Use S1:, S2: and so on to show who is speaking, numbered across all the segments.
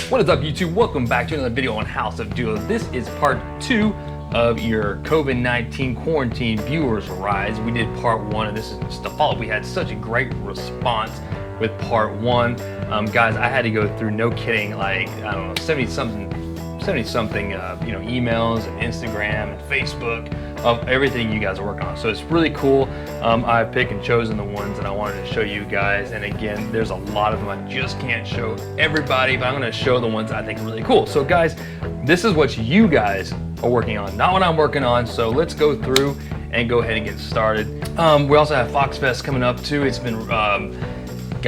S1: What is up, YouTube? Welcome back to another video on Houseofdula. This is part 2 of your COVID-19 quarantine viewers rise. We did part 1, and this is just a follow-up. We had such a great response with part 1. Guys, I had to go through, no kidding, like, I don't know, 70 something emails and Instagram and Facebook of everything you guys are working on. So it's really cool. I've picked and chosen the ones that I wanted to show you guys. And again, there's a lot of them. I just can't show everybody, but I'm gonna show the ones I think are really cool. So guys, this is what you guys are working on, not what I'm working on. So let's go through and go ahead and get started. We also have Fox Fest coming up too. It's been,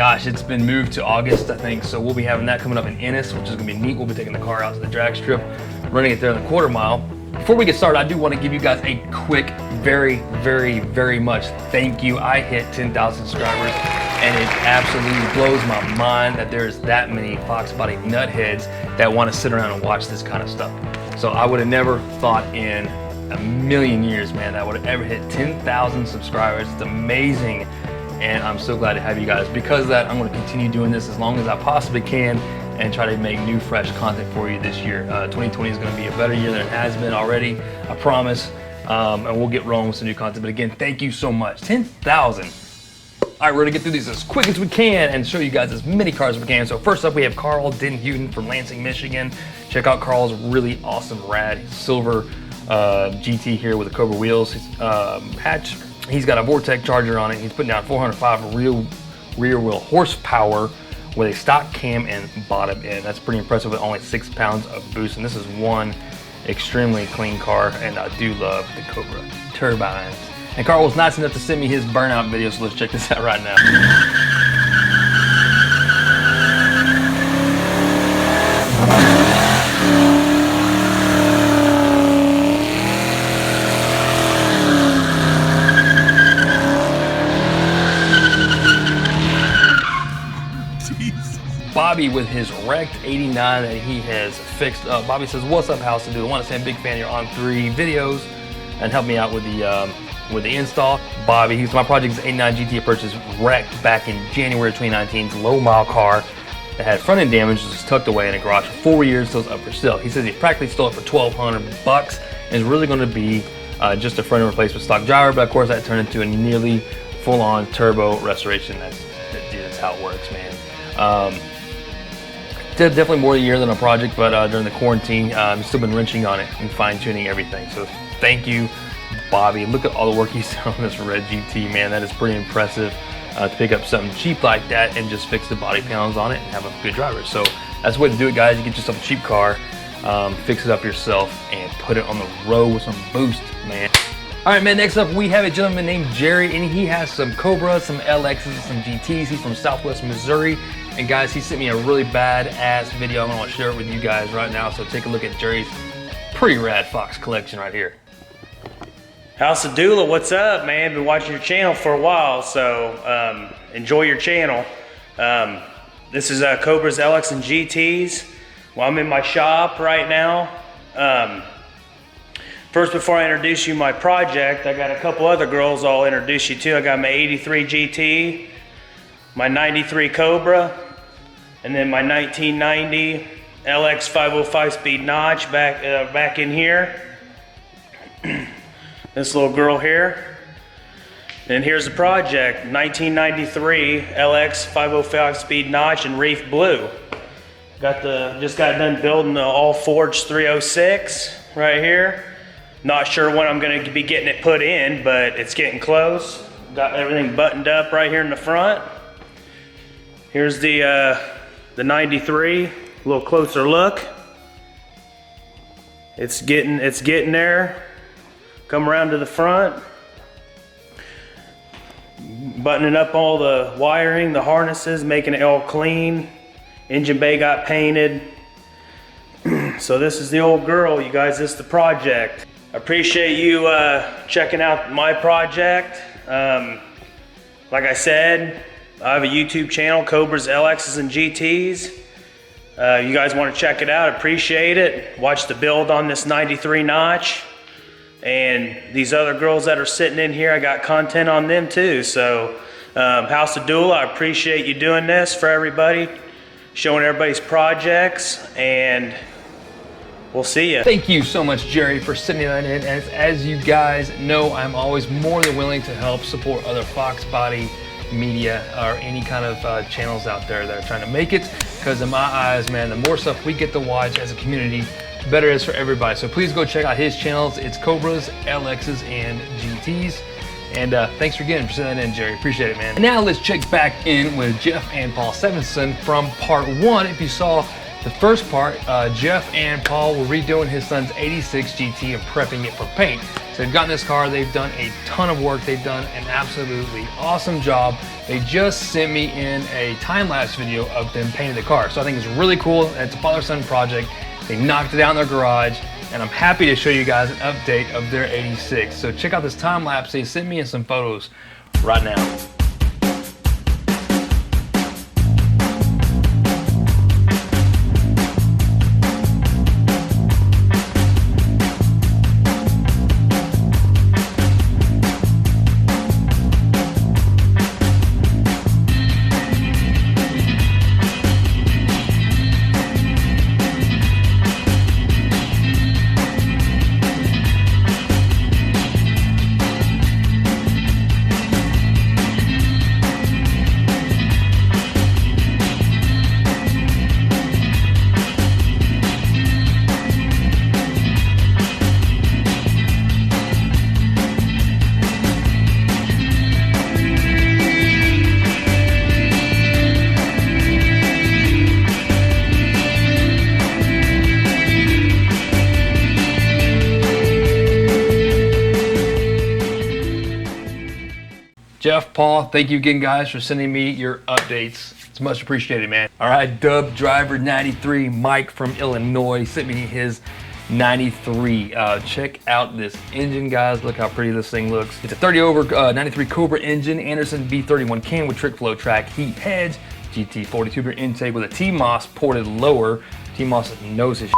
S1: it's been moved to August, I think. So we'll be having that coming up in Ennis, which is gonna be neat. We'll be taking the car out to the drag strip, running it there in the quarter mile. Before we get started, I do want to give you guys a quick, very much thank you. I hit 10,000 subscribers, and it absolutely blows my mind that there's that many Fox Body nutheads that want to sit around and watch this kind of stuff. So I would have never thought in a million years, man, that I would have ever hit 10,000 subscribers. It's amazing, and I'm so glad to have you guys. Because of that, I'm going to continue doing this as long as I possibly can, and try to make new, fresh content for you this year. 2020 is going to be a better year than it has been already, I promise. And we'll get rolling with some new content. But again, thank you so much. 10,000. All right, we're gonna get through these as quick as we can and show you guys as many cars as we can. So first up, we have Carl Denhouten from Lansing, Michigan. Check out Carl's really awesome, rad silver GT here with the Cobra wheels. Hatch. He's got a Vortec Charger on it. He's putting down 405 rear wheel horsepower with a stock cam and bottom end. That's pretty impressive with only 6 pounds of boost. And this is one extremely clean car, and I do love the Cobra turbines. And Carl was nice enough to send me his burnout video, so let's check this out right now. Bobby with his wrecked 89 that he has fixed up. Bobby says, "What's up, Houseofdula? I want to say I'm a big fan of your On 3 videos and help me out with the install." Bobby, my project is 89 GT I purchased wrecked back in January 2019. Low mile car that had front end damage, was tucked away in a garage for 4 years, so it's up for sale. He says he practically stole it for $1,200 and is really going to be just a front end replacement stock driver, but of course that turned into a nearly full-on turbo restoration. That's how it works, man. Definitely more than a year than a project, but during the quarantine, I've still been wrenching on it and fine-tuning everything. So thank you, Bobby. Look at all the work he's done on this red GT, man. That is pretty impressive to pick up something cheap like that and just fix the body panels on it and have a good driver. So that's the way to do it, guys. You get yourself a cheap car, fix it up yourself, and put it on the road with some boost, man. All right, man, next up we have a gentleman named Jerry, and he has some Cobras, some LXs, some GTs. He's from Southwest Missouri. And guys, he sent me a really badass video. I'm gonna share it with you guys right now. So take a look at Jerry's pretty rad Fox collection right here.
S2: Houseofdula, what's up, man? Been watching your channel for a while, so enjoy your channel. This is Cobras, LX, and GTs. Well, I'm in my shop right now. First, before I introduce you my project, I got a couple other girls I'll introduce you to. I got my 83 GT, my 93 Cobra, and then my 1990 LX 505 speed notch back in here. This little girl here. And here's the project, 1993 LX 505 speed notch in reef blue. Just got done building the all forged 306 right here. Not sure when I'm gonna be getting it put in, but it's getting close. Got everything buttoned up right here in the front. Here's the 93, a little closer look. It's getting there. Come around to the front. Buttoning up all the wiring, the harnesses, making it all clean. Engine bay got painted. So this is the old girl, you guys, this is the project. I appreciate you checking out my project. Like I said, I have a YouTube channel, Cobras, LXs, and GTs. You guys want to check it out, appreciate it. Watch the build on this 93 notch. And these other girls that are sitting in here, I got content on them too. So Houseofdula, I appreciate you doing this for everybody. showing everybody's projects, and we'll see you.
S1: Thank you so much, Jerry, for sending that in. As you guys know, I'm always more than willing to help support other Fox Body media or any kind of channels out there that are trying to make it, because in my eyes, man, the more stuff we get to watch as a community, the better it is for everybody. So please go check out his channels. It's Cobras, LXs, and GTs. And thanks again for sending that in, Jerry. Appreciate it, man. And now let's check back in with Jeff and Paul Sevison from part 1. If you saw the first part, Jeff and Paul were redoing his son's 86 GT and prepping it for paint. So they've gotten this car, they've done a ton of work, they've done an absolutely awesome job. They just sent me in a time-lapse video of them painting the car. So I think it's really cool. It's a father-son project. They knocked it out in their garage, and I'm happy to show you guys an update of their 86. So check out this time-lapse. They sent me in some photos right now. Jeff, Paul, thank you again, guys, for sending me your updates. It's much appreciated, man. All right, Dub Driver 93, Mike from Illinois, sent me his 93. Check out this engine, guys. Look how pretty this thing looks. It's a 30 over 93 Cobra engine, Anderson V31 can with trick flow track heat heads, GT 42 intake with a T-Moss ported lower. T-Moss knows his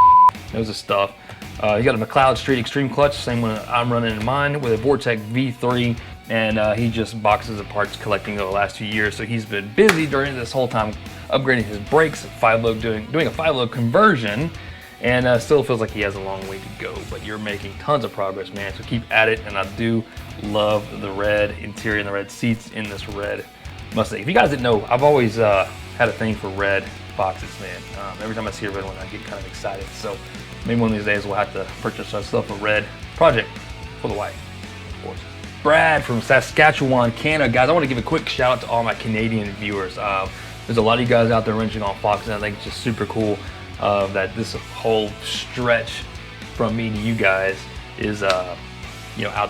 S1: stuff. You got a McLeod Street Extreme clutch, same one I'm running in mine, with a Vortec V3, and he just boxes of parts collecting over the last 2 years. So he's been busy during this whole time upgrading his brakes, doing a 5-load conversion, and still feels like he has a long way to go. But you're making tons of progress, man. So keep at it. And I do love the red interior and the red seats in this red Mustang. If you guys didn't know, I've always had a thing for red boxes, man. Every time I see a red one, I get kind of excited. So maybe one of these days we'll have to purchase ourselves a red project for the white, of course. Brad from Saskatchewan, Canada. Guys, I want to give a quick shout out to all my Canadian viewers. There's a lot of you guys out there wrenching on Fox, and I think it's just super cool that this whole stretch from me to you guys is out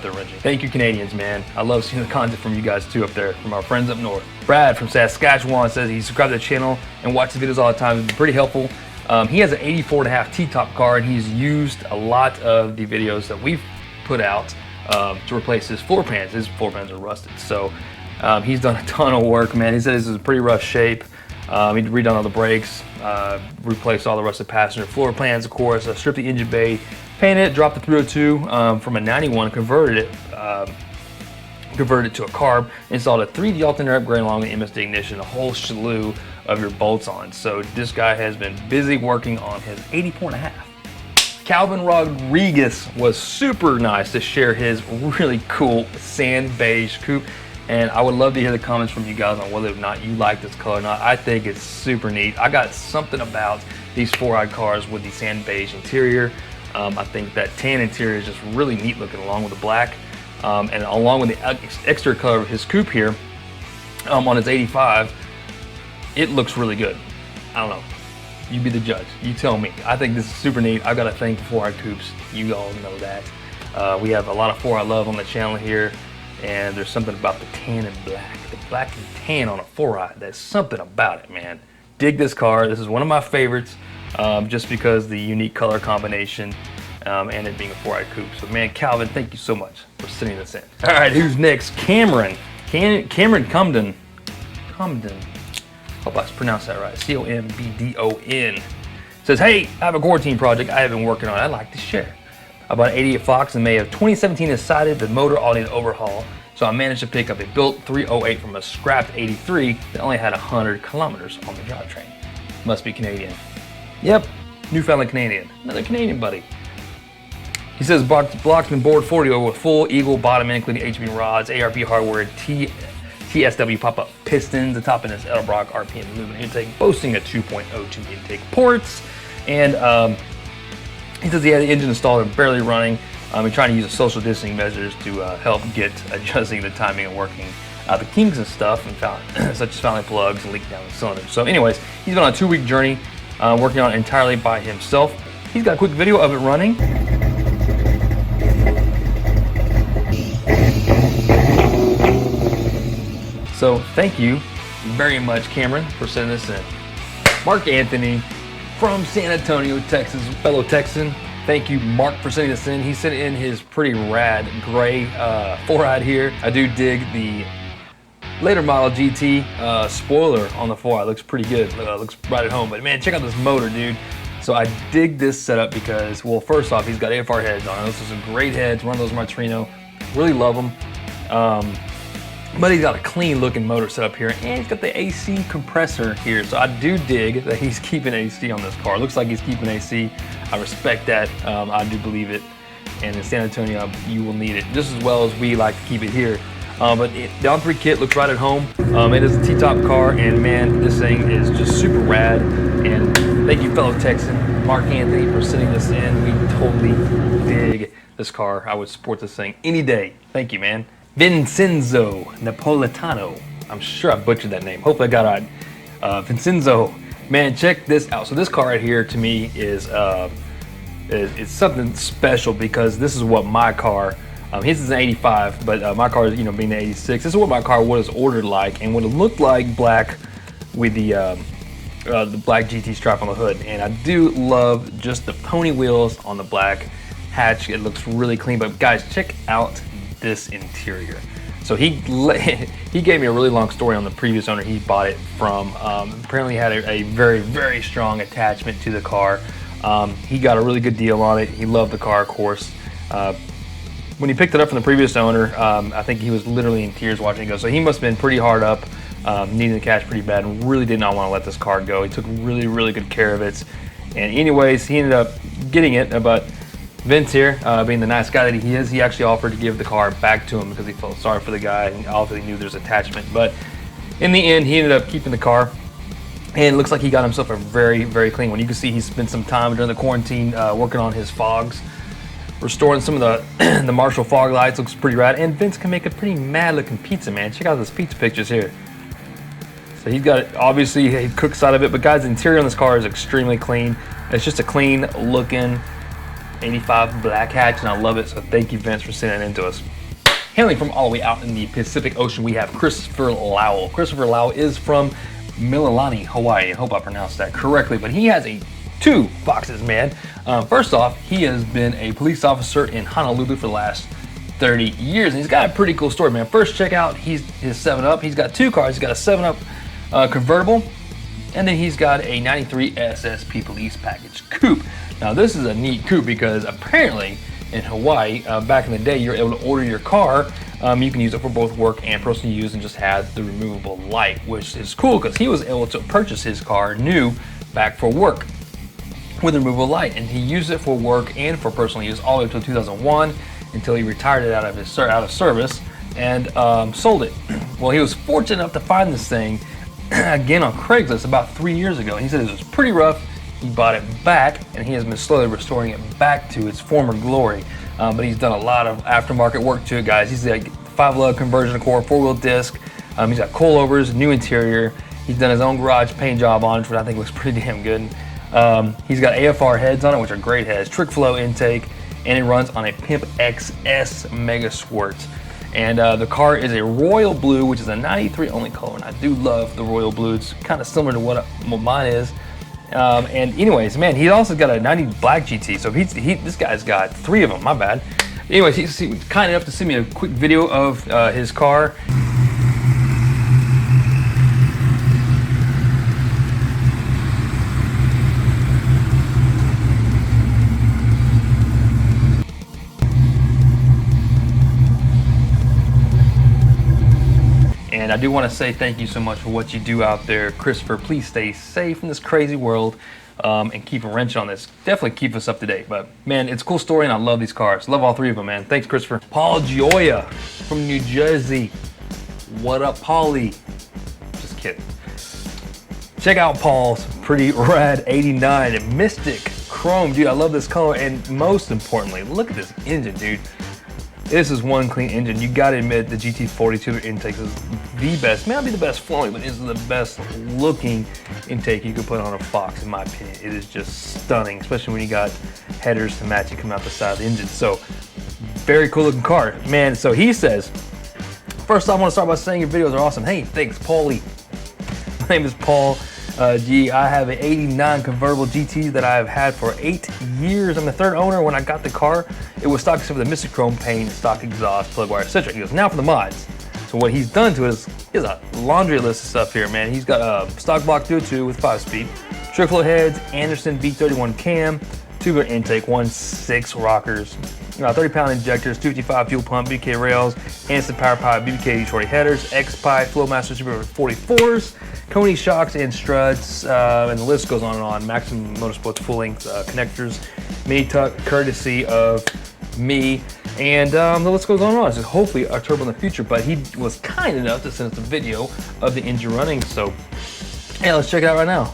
S1: there wrenching. Thank you, Canadians, man. I love seeing the content from you guys too up there, from our friends up north. Brad from Saskatchewan says he subscribed to the channel and watches videos all the time. It's been pretty helpful. He has an 84.5 T-top car, and he's used a lot of the videos that we've put out to replace his floor pans. His floor pans are rusted, so he's done a ton of work, man. He says this is in pretty rough shape. He redone all the brakes, replaced all the rusted passenger floor pans, of course, stripped the engine bay, painted it, dropped the 302 from a 91, converted it to a carb, installed a 3D alternator upgrade along with the MSD ignition, a whole slew of your bolts on. So this guy has been busy working on his 84.5. Calvin Rodriguez was super nice to share his really cool sand beige coupe, and I would love to hear the comments from you guys on whether or not you like this color or not. I think it's super neat. I got something about these 4i cars with the sand beige interior. I think that tan interior is just really neat looking along with the black, and along with the exterior color of his coupe here on his 85, it looks really good. I don't know. You be the judge. You tell me. I think this is super neat. I've got to thank 4i coupes. You all know that. We have a lot of 4i love on the channel here, and there's something about the tan and black. The black and tan on a 4i. There's something about it, man. Dig this car. This is one of my favorites, just because the unique color combination and it being a 4i coupe. So, man, Calvin, thank you so much for sending this in. All right, who's next? Cameron. Cameron Comden. Hope I pronounced that right. C-O-M-B-D-O-N. Says, hey, I have a quarantine project I have been working on. I'd like to share. I bought an 88 Fox in May of 2017 and decided the motor all needed overhaul. So I managed to pick up a built 308 from a scrapped 83 that only had 100 kilometers on the drivetrain. Must be Canadian. Yep, Newfoundland Canadian. Another Canadian buddy. He says block's been bored 40 over with full Eagle bottom end, including HB rods, ARP hardware, TSW pop-up pistons. The top end is Edelbrock RPM movement intake, boasting a 2.02 intake ports. And he says he had the engine installed and barely running. He's trying to use social distancing measures to help get adjusting the timing and working out the kinks and stuff, and such as fouling plugs and leak down the cylinder. So anyways, he's been on a 2-week journey, working on it entirely by himself. He's got a quick video of it running. So thank you very much, Cameron, for sending this in. Mark Anthony from San Antonio, Texas, fellow Texan. Thank you, Mark, for sending this in. He sent in his pretty rad gray 4-eyed here. I do dig the later model GT spoiler on the 4-eye. Looks pretty good. Looks right at home. But man, check out this motor, dude. So I dig this setup because, well, first off, he's got AFR heads on. Those are some great heads. Run those Martino. Really love them. But he's got a clean looking motor set up here, and he's got the AC compressor here. So I do dig that he's keeping AC on this car. Looks like he's keeping AC. I respect that. I do believe it. And in San Antonio, you will need it just as well as we like to keep it here. But the on-3 kit looks right at home. It is a T-top car, and man, this thing is just super rad. And thank you, fellow Texan Mark Anthony, for sending this in. We totally dig this car. I would support this thing any day. Thank you, man. Vincenzo Napolitano. I'm sure I butchered that name. Hopefully I got it right. Vincenzo, man, check this out. So this car right here to me is it's something special because this is what my car, his is an 85, but my car is, you know, being an 86. This is what my car was ordered like, and what it looked like black with the black GT stripe on the hood. And I do love just the pony wheels on the black hatch. It looks really clean. But guys, check out this interior. So he gave me a really long story on the previous owner he bought it from. Apparently had a very, very strong attachment to the car. He got a really good deal on it. He loved the car, of course. When he picked it up from the previous owner, I think he was literally in tears watching it go. So he must have been pretty hard up, needing the cash pretty bad, and really did not want to let this car go. He took really, really good care of it. And anyways, he ended up getting it, but Vince here, being the nice guy that he is, he actually offered to give the car back to him because he felt sorry for the guy and obviously knew there's attachment. But in the end, he ended up keeping the car, and it looks like he got himself a very, very clean one. You can see he spent some time during the quarantine working on his fogs, restoring some of the the Marshall fog lights. Looks pretty rad. And Vince can make a pretty mad looking pizza, man. Check out those pizza pictures here. So he's got obviously a cook side of it, but guys, the interior on this car is extremely clean. It's just a clean looking 85 black hatch, and I love it. So thank you, Vince, for sending it in to us. Hailing from all the way out in the Pacific Ocean, we have Christopher Lowell. Christopher Lowell is from Mililani, Hawaii. I hope I pronounced that correctly, but he has two boxes, man. First off, he has been a police officer in Honolulu for the last 30 years, and he's got a pretty cool story, man. First, check out his 7-Up. He's got two cars. He's got a 7-Up convertible, and then he's got a 93 SSP police package coupe. Now, this is a neat coupe because apparently in Hawaii, back in the day, you're able to order your car. You can use it for both work and personal use and just have the removable light, which is cool because he was able to purchase his car new back for work with a removable light, and he used it for work and for personal use all the way until 2001 until he retired it out of service and sold it. Well, he was fortunate enough to find this thing again on Craigslist about 3 years ago, and he said it was pretty rough. He bought it back, and he has been slowly restoring it back to its former glory. But he's done a lot of aftermarket work to it, guys. He's got 5-lug conversion core, 4-wheel disc. He's got coilovers, new interior. He's done his own garage paint job on it, which I think looks pretty damn good. He's got AFR heads on it, which are great heads, trick flow intake, and it runs on a Pimp XS Mega Squirt. And the car is a royal blue, which is a 93 only color, and I do love the royal blue. It's kind of similar to what mine is. And anyways, man, he also got a 90 black GT, so this guy's got 3 of them, my bad. Anyways, he's kind enough to send me a quick video of his car. And I do want to say thank you so much for what you do out there. Christopher, please stay safe in this crazy world and keep a wrench on this. Definitely keep us up to date. But man, it's a cool story and I love these cars. Love all three of them, man. Thanks, Christopher. Paul Gioia from New Jersey. What up, Paulie? Just kidding. Check out Paul's pretty rad 89 Mystic Chrome. Dude, I love this color. And most importantly, look at this engine, dude. This is one clean engine. You gotta admit the GT42 intake is the best, may not be the best flowing, but it's the best looking intake you could put on a Fox, in my opinion. It is just stunning, especially when you got headers to match it coming out the side of the engine. So, very cool looking car. Man, so he says, first off, I wanna start by saying your videos are awesome. Hey, thanks, Paulie. My name is Paul G. I have an 89 convertible GT that I've had for 8 years. I'm the third owner. When I got the car, it was stock except for the Mystic Chrome paint, stock exhaust, plug wire, etc. He goes, now for the mods. So what he's done to it is, he has a laundry list of stuff here, man. He's got a stock block 202 with 5-speed, trick flow heads, Anderson V31 cam, tubular intake, 1.6 rockers, 30-pound injectors, 255 fuel pump, BK rails, Anderson power pipe, BBK shorty headers, X-Pipe, Flowmaster Super 44s, Coney shocks and struts, and the list goes on and on. Maximum Motorsports full-length connectors, mini tuck, courtesy of me, and the list goes on and on. So hopefully a turbo in the future, but he was kind enough to send us a video of the engine running. So, yeah, let's check it out right now.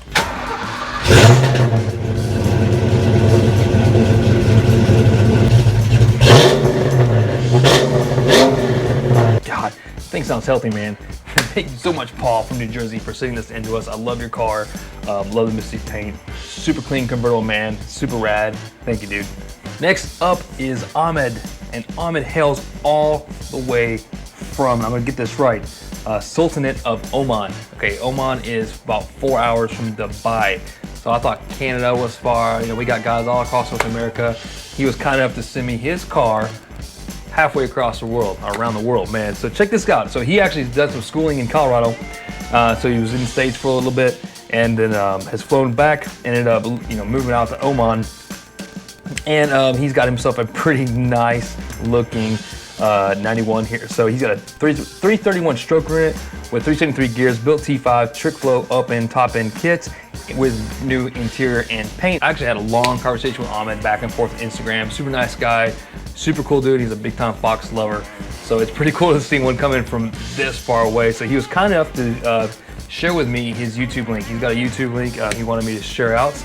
S1: God, thing sounds healthy, man. Thank you so much, Paul from New Jersey, for sending this into us. I love your car. Love the Mystic paint. Super clean convertible, man. Super rad. Thank you, dude. Next up is Ahmed, and Ahmed hails all the way from, I'm gonna get this right, Sultanate of Oman. Okay, Oman is about 4 hours from Dubai. So I thought Canada was far. You know, we got guys all across North America. He was kind enough to send me his car halfway across the world, around the world, man. So check this out. So he actually does some schooling in Colorado. So he was in the States for a little bit and then has flown back, ended up, moving out to Oman. And he's got himself a pretty nice looking 91 here. So he's got a 331 stroker in it with 373 gears, built T5, trick flow up and top end kits with new interior and paint. I actually had a long conversation with Ahmed back and forth on Instagram. Super nice guy, super cool dude. He's a big time Fox lover. So it's pretty cool to see one coming from this far away. So he was kind enough to share with me his YouTube link. He's got a YouTube link he wanted me to share out.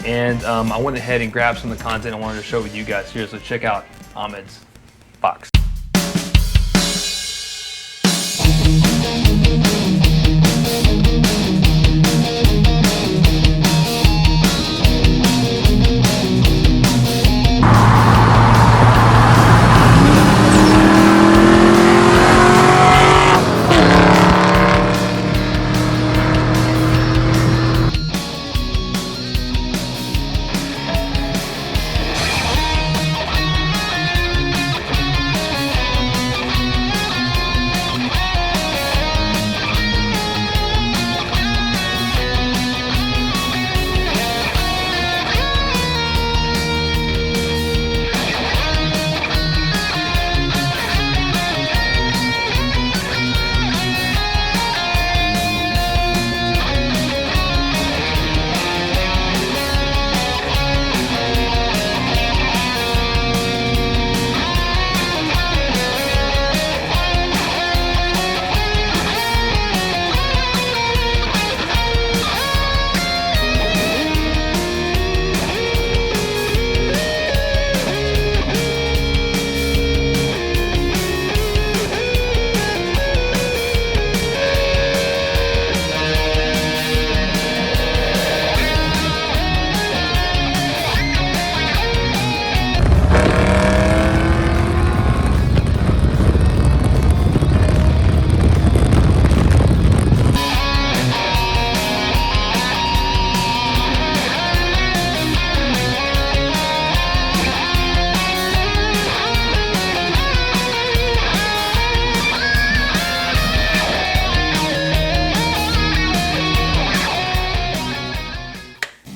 S1: And I went ahead and grabbed some of the content I wanted to show with you guys here. So check out Ahmed's Fox.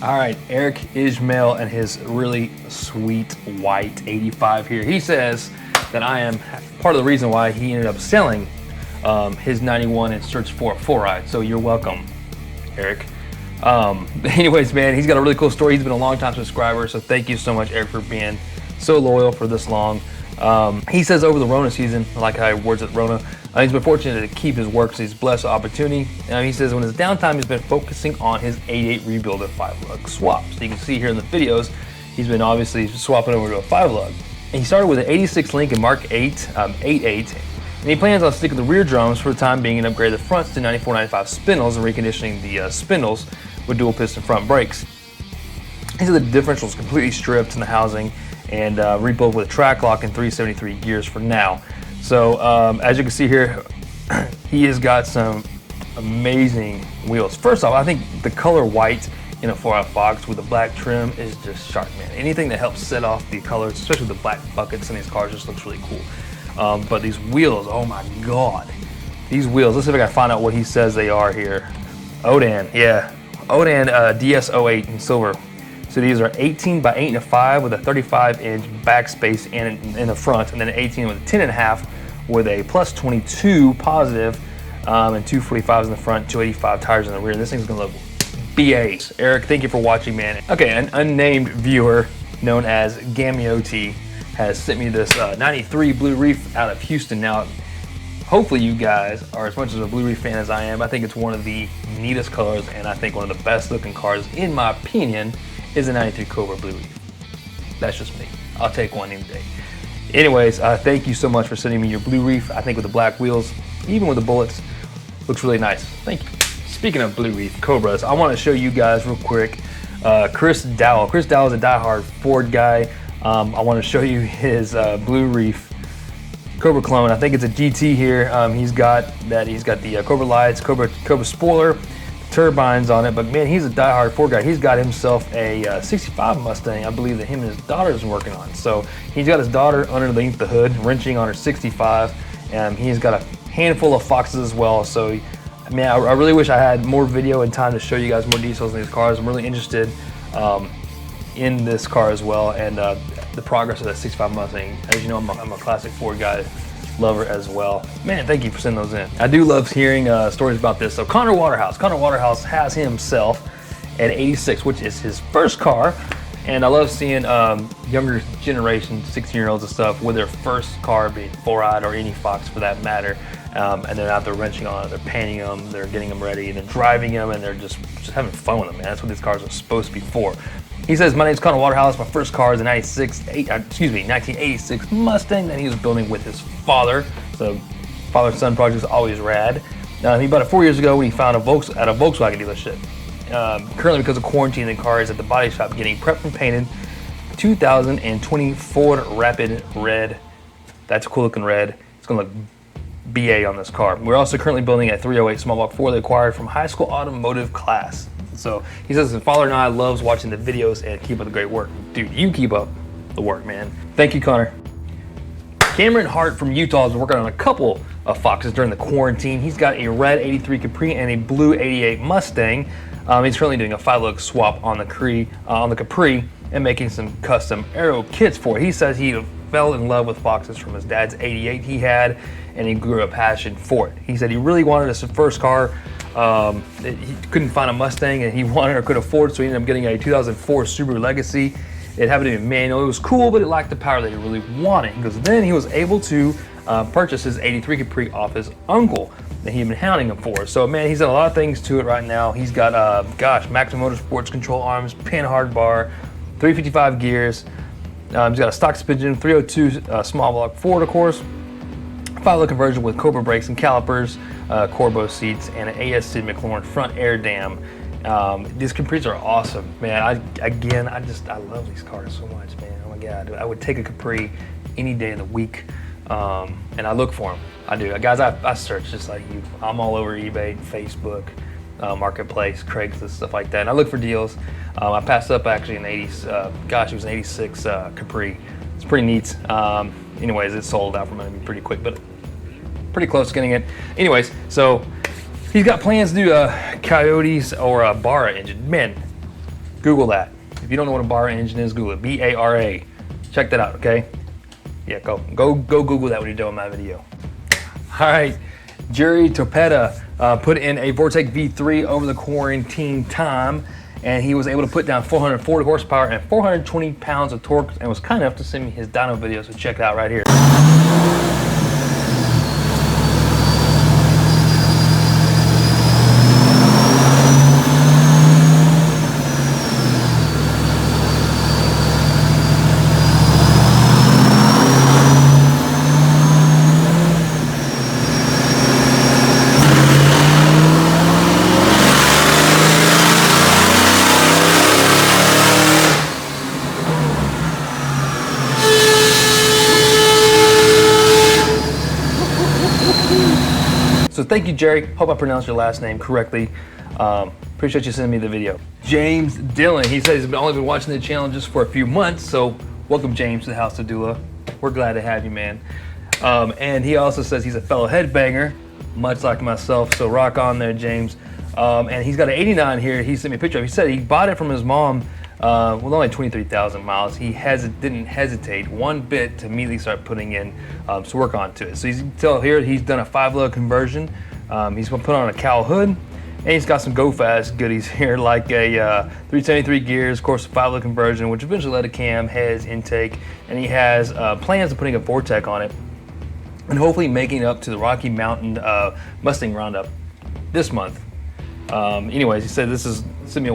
S1: All right, Erik Ishmael and his really sweet white 85 here. He says that I am part of the reason why he ended up selling his 91 and searched for a full ride. So you're welcome, Erik. Anyways, man, he's got a really cool story. He's been a long time subscriber, so thank you so much, Erik, for being so loyal for this long. He says over the Rona season, I like how he words it, Rona, he's been fortunate to keep his work, so he's blessed with opportunity. He says when his downtime, he's been focusing on his 88 rebuild and 5-lug swap. So you can see here in the videos, he's been obviously swapping over to a 5-lug. And he started with an 86 Lincoln Mark 8, 8.8, and he plans on sticking the rear drums for the time being and upgrade the fronts to 94-95 spindles and reconditioning the spindles with dual piston front brakes. He said the differential is completely stripped in the housing and rebuilt with a track lock and 373 gears for now. So as you can see here, he has got some amazing wheels. First off, I think the color white in a 4x Fox with the black trim is just sharp, man. Anything that helps set off the colors, especially the black buckets in these cars, just looks really cool. But these wheels, oh my God. These wheels, let's see if I can find out what he says they are here. Odan, yeah. Odan DS08 in silver. So these are 18 by 8.5 with a 35-inch backspace in the front, and then an 18 with a 10.5 with a plus 22 positive, and 245s in the front, 285 tires in the rear. This thing's gonna look BA. Erik, thank you for watching, man. Okay, an unnamed viewer known as Gamiotea has sent me this 93 Blue Reef out of Houston. Now, hopefully you guys are as much as a Blue Reef fan as I am. I think it's one of the neatest colors, and I think one of the best looking cars, in my opinion, is a 93 Cobra Blue Reef. That's just me. I'll take one any day. Anyways, thank you so much for sending me your Blue Reef. I think with the black wheels, even with the bullets, looks really nice. Thank you. Speaking of Blue Reef Cobras, I want to show you guys real quick Chris Dowell. Chris Dowell is a diehard Ford guy. I want to show you his Blue Reef Cobra clone. I think it's a GT here. He's got the Cobra lights, Cobra spoiler, turbines on it, but man, he's a diehard Ford guy. He's got himself a 65 Mustang, I believe, that him and his daughter's working on. So he's got his daughter underneath the hood, wrenching on her 65, and he's got a handful of Foxes as well. So man, I really wish I had more video and time to show you guys more details on these cars. I'm really interested in this car as well, and the progress of that 65 Mustang. As you know, I'm a classic Ford guy, lover as well. Man, thank you for sending those in. I do love hearing stories about this. So Conor Waterhouse has himself an 86, which is his first car, and I love seeing younger generation, 16-year-olds and stuff, with their first car being 4-eyed or any Fox for that matter, and they're out there wrenching on it, they're painting them, they're getting them ready, and they're driving them, and they're just having fun with them, man. That's what these cars are supposed to be for. He says, my name's Conor Waterhouse. My first car is a 1986 Mustang that he was building with his father. So father-son project is always rad. He bought it 4 years ago when he found at a Volkswagen dealership. Currently, because of quarantine, the car is at the body shop getting prepped and painted. 2020 Ford Rapid Red. That's a cool looking red. It's gonna look BA on this car. We're also currently building a 308 small block Ford they acquired from high school automotive class. So he says his father and I loves watching the videos and keep up the great work. Dude, you keep up the work, man. Thank you, Conor. Cameron Hart from Utah is working on a couple of Foxes during the quarantine. He's got a red 83 Capri and a blue 88 Mustang. He's currently doing a 5-lug swap on the Capri and making some custom aero kits for it. He says he fell in love with Foxes from his dad's 88 he had, and he grew a passion for it. He said he really wanted his first car. He couldn't find a Mustang and he wanted or could afford, so he ended up getting a 2004 Subaru Legacy. It happened to be manual. It was cool, but it lacked the power that he really wanted. He goes, then he was able to purchase his 83 Capri off his uncle that he'd been hounding him for. So man, he's done a lot of things to it right now. He's got, Maxim Motorsports control arms, pin hard bar, 355 gears. He's got a stock suspension, 302 small block Ford, of course. 5-lug conversion with Cobra brakes and calipers, Corbo seats, and an ASC McLaurin front air dam. These Capris are awesome, man. I love these cars so much, man. Oh my God, I would take a Capri any day of the week, and I look for them. I do, guys. I search just like you. I'm all over eBay, Facebook, Marketplace, Craigslist, stuff like that. And I look for deals. I passed up actually an it was an 86 Capri. It's pretty neat. Anyways, it sold out for me pretty quick, but pretty close to getting it. Anyways, so he's got plans to do Coyotes or a Barra engine. Man, Google that. If you don't know what a Barra engine is, Google it. B-A-R-A. Check that out, okay? Yeah, go Google that when you're doing my video. All right, Jerry Toppeta put in a Vortec V3 over the quarantine time, and he was able to put down 440 horsepower and 420 pounds of torque, and was kind enough to send me his dyno video, so check it out right here. So thank you, Jerry. Hope I pronounced your last name correctly. Appreciate you sending me the video. James Dillon, he says he's only been watching the channel just for a few months, so welcome, James, to the Houseofdula. We're glad to have you, man. And he also says he's a fellow headbanger, much like myself, so rock on there, James. And he's got an 89 here. He sent me a picture of. He said he bought it from his mom with only 23,000 miles. He didn't hesitate one bit to immediately start putting in some work onto it. So you can tell here he's done a 5-load conversion. He's going to put on a cowl hood, and he's got some go fast goodies here, like a 373 gears, of course, a 5-load conversion, which eventually led to cam, heads, intake, and he has plans of putting a Vortec on it, and hopefully making it up to the Rocky Mountain Mustang Roundup this month. Anyways, he said this is sent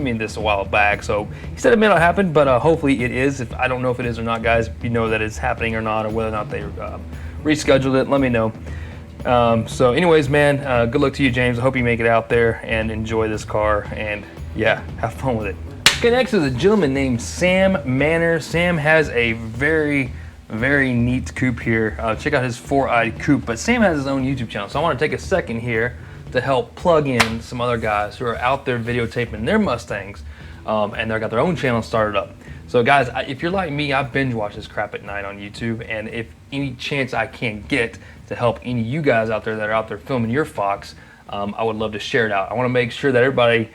S1: me this a while back, so he said it may not happen, but hopefully it is. If I don't know if it is or not, guys, if you know that it's happening or not, or whether or not they rescheduled it, let me know. So anyways, man, good luck to you, James. I hope you make it out there and enjoy this car, and yeah, have fun with it. Okay, next is a gentleman named Sam Manor. Sam has a very neat coupe here. Check out his 4-eyed coupe, but Sam has his own YouTube channel, so I want to take a second here to help plug in some other guys who are out there videotaping their Mustangs, and they've got their own channel started up. So guys, if you're like me, I binge watch this crap at night on YouTube, and if any chance I can get to help any of you guys out there that are out there filming your Fox, I would love to share it out. I want to make sure that everybody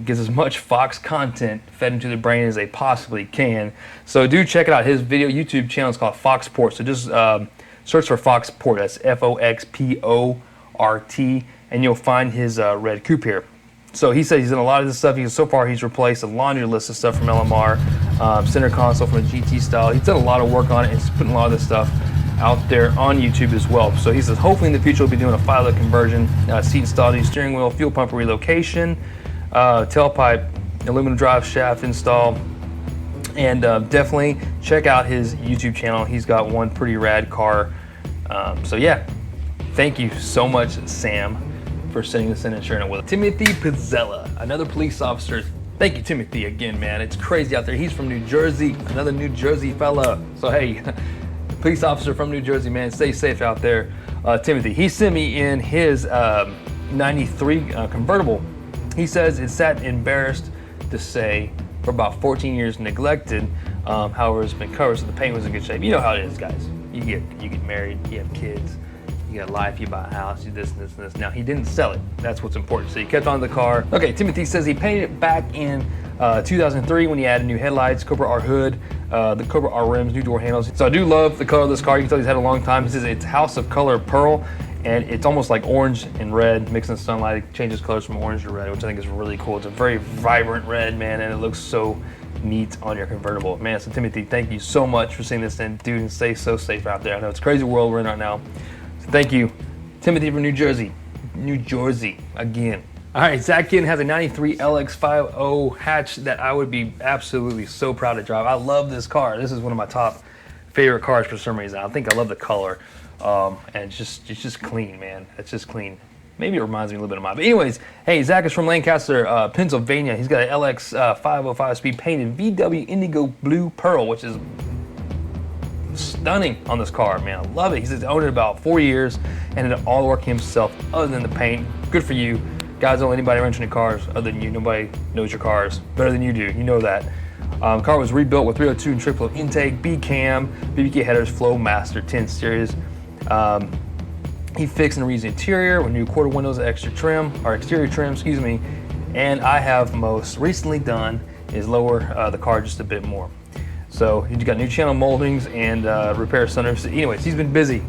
S1: gets as much Fox content fed into their brain as they possibly can. So do check it out. His video YouTube channel is called Foxport. So just search for Foxport. That's Foxport, and you'll find his red coupe here. So he said he's done a lot of this stuff. So far he's replaced a laundry list of stuff from LMR, center console from a GT style. He's done a lot of work on it, and he's putting a lot of this stuff out there on YouTube as well. So he says hopefully in the future we'll be doing a 5-load conversion, seat install, new steering wheel, fuel pump relocation, tailpipe, aluminum drive shaft install, and definitely check out his YouTube channel. He's got one pretty rad car. So yeah, thank you so much, Sam, for sending this in and sharing it with us. Tomothy Pizzella, another police officer. Thank you, Timothy, again, man. It's crazy out there. He's from New Jersey, another New Jersey fella. So hey, police officer from New Jersey, man, stay safe out there. Timothy, he sent me in his 93 convertible. He says it sat embarrassed to say for about 14 years, neglected. However, it's been covered, so the paint was in good shape. You know how it is, guys. You get married, you have kids, you got a life, you buy a house, you this and this and this. Now, he didn't sell it. That's what's important. So he kept on the car. Okay, Timothy says he painted it back in 2003 when he added new headlights, Cobra R hood, the Cobra R rims, new door handles. So I do love the color of this car. You can tell he's had a long time. He says it's House of Color Pearl, and it's almost like orange and red mixed in sunlight. It changes colors from orange to red, which I think is really cool. It's a very vibrant red, man, and it looks so neat on your convertible. Man, so Timothy, thank you so much for sending this in, dude, and stay so safe out there. I know it's a crazy world we're in right now. So thank you, Timothy from New Jersey. New Jersey, again. All right, Zach Ginn has a 93 LX50 hatch that I would be absolutely so proud to drive. I love this car. This is one of my top favorite cars for some reason. I think I love the color. And it's just clean, man. It's just clean. Maybe it reminds me a little bit of mine. But anyways, hey, Zach is from Lancaster, Pennsylvania. He's got an LX 505 speed painted VW Indigo Blue Pearl, which is stunning on this car, man. I love it. He's owned it about 4 years and did all the work himself other than the paint. Good for you. Guys, don't let anybody wrench your cars other than you. Nobody knows your cars better than you do. You know that. Car was rebuilt with 302 and triple intake, B-cam, BBK headers, Flow Master 10 series. He fixed and reused the interior with new quarter windows, exterior trim, excuse me. And I have most recently done is lower the car just a bit more. So he's got new channel moldings and repair sunroofs. Anyways, he's been busy.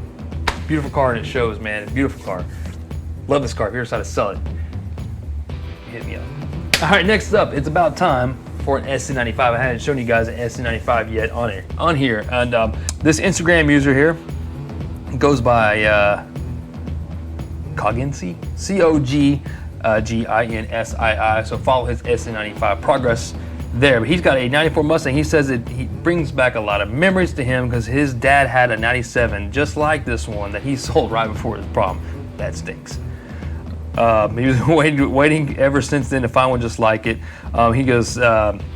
S1: beautiful car and it shows, man. It's a beautiful car. Love this car. If you ever decide to sell it, hit me up. All right, next up, it's about time for an SC95. I hadn't shown you guys an SC95 yet on here. And this Instagram user here goes by Coginsii, COGGINSII. So follow his SC95 progress there. But he's got a 94 Mustang. He says it brings back a lot of memories to him because his dad had a 97 just like this one that he sold right before his problem. That stinks. He was waiting ever since then to find one just like it. He goes,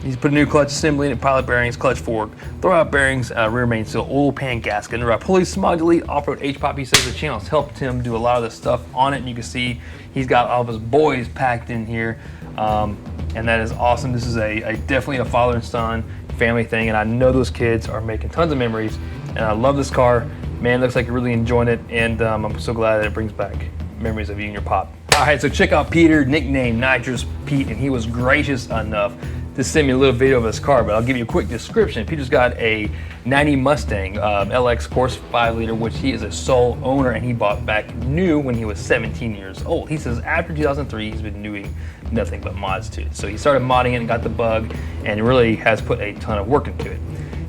S1: he's put a new clutch assembly in it, pilot bearings, clutch fork, throwout bearings, rear main seal, oil pan gasket, and pulley, smog delete, off-road H-pop. He says the channel's helped him do a lot of the stuff on it, and you can see he's got all of his boys packed in here, and that is awesome. This is definitely a father and son family thing, and I know those kids are making tons of memories, and I love this car. Man, looks like you're really enjoying it, and I'm so glad that it brings back memories of you and your pop. All right, so check out Peter, nicknamed Nitrous Pete, and he was gracious enough to send me a little video of his car, but I'll give you a quick description. Peter's got a 90 Mustang LX Course 5 liter, which he is a sole owner, and he bought back new when he was 17 years old. He says after 2003, he's been doing nothing but mods to it. So he started modding it and got the bug, and really has put a ton of work into it.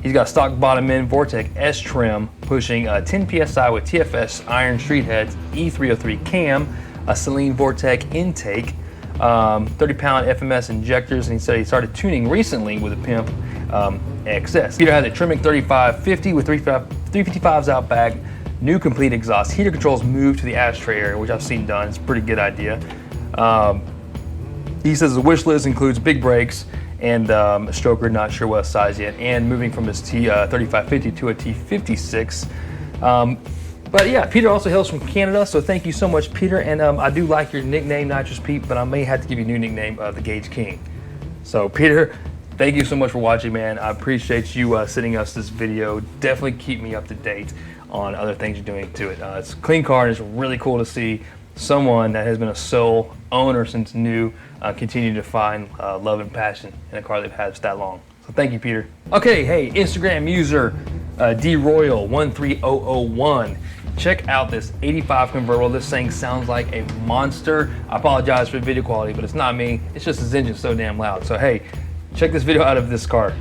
S1: He's got stock bottom end Vortec S trim, pushing 10 PSI with TFS iron street heads, E303 cam, a Celine Vortec intake, 30-pound FMS injectors, and he said he started tuning recently with a Pimp XS. Peter has a Tremec 3550 with 355s out back, new complete exhaust, heater controls moved to the ashtray area, which I've seen done. It's a pretty good idea. He says the wish list includes big brakes and a stroker, not sure what size yet, and moving from his T3550 to a T56. But yeah, Peter also hails from Canada, so thank you so much, Peter. And I do like your nickname, Nitrous Pete, but I may have to give you a new nickname, the Gauge King. So Peter, thank you so much for watching, man. I appreciate you sending us this video. Definitely keep me up to date on other things you're doing to it. It's a clean car, and it's really cool to see someone that has been a sole owner since new continue to find love and passion in a car they've had for that long. So thank you, Peter. Okay, hey, Instagram user DRoyal13001. Check out this 85 convertible. This thing sounds like a monster. I apologize for the video quality, but it's not me. It's just his engine's so damn loud. So hey, check this video out of this car.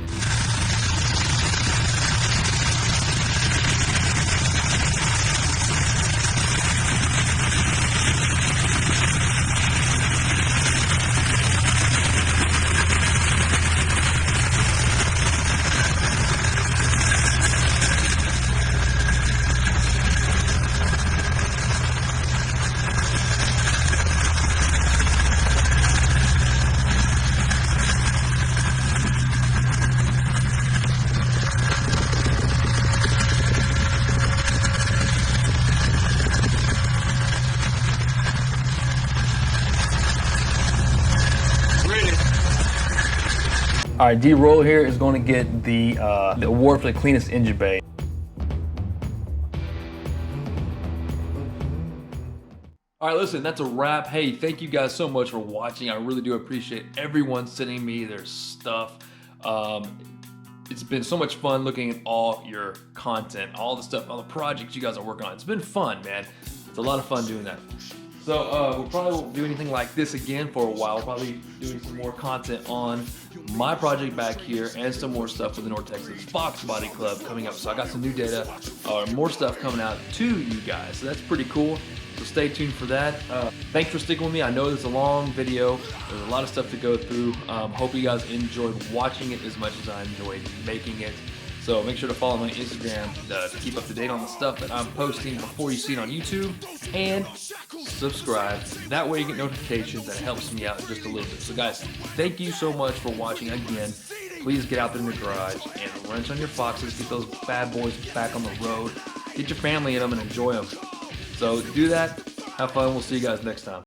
S1: All right, D-Roll here is going to get the award for the cleanest engine bay. All right, listen, that's a wrap. Hey, thank you guys so much for watching. I really do appreciate everyone sending me their stuff. It's been so much fun looking at all your content, all the stuff, all the projects you guys are working on. It's been fun, man. It's a lot of fun doing that. So we probably won't do anything like this again for a while. We'll probably be doing some more content on my project back here and some more stuff with the North Texas Fox Body Club coming up. So I got some new data or more stuff coming out to you guys. So that's pretty cool. So stay tuned for that. Thanks for sticking with me. I know it's a long video. There's a lot of stuff to go through. Hope you guys enjoyed watching it as much as I enjoyed making it. So make sure to follow my Instagram to keep up to date on the stuff that I'm posting before you see it on YouTube, and subscribe. That way you get notifications. That helps me out just a little bit. So guys, thank you so much for watching again. Please get out there in the garage and wrench on your Foxes. Get those bad boys back on the road. Get your family in them and enjoy them. So do that. Have fun. We'll see you guys next time.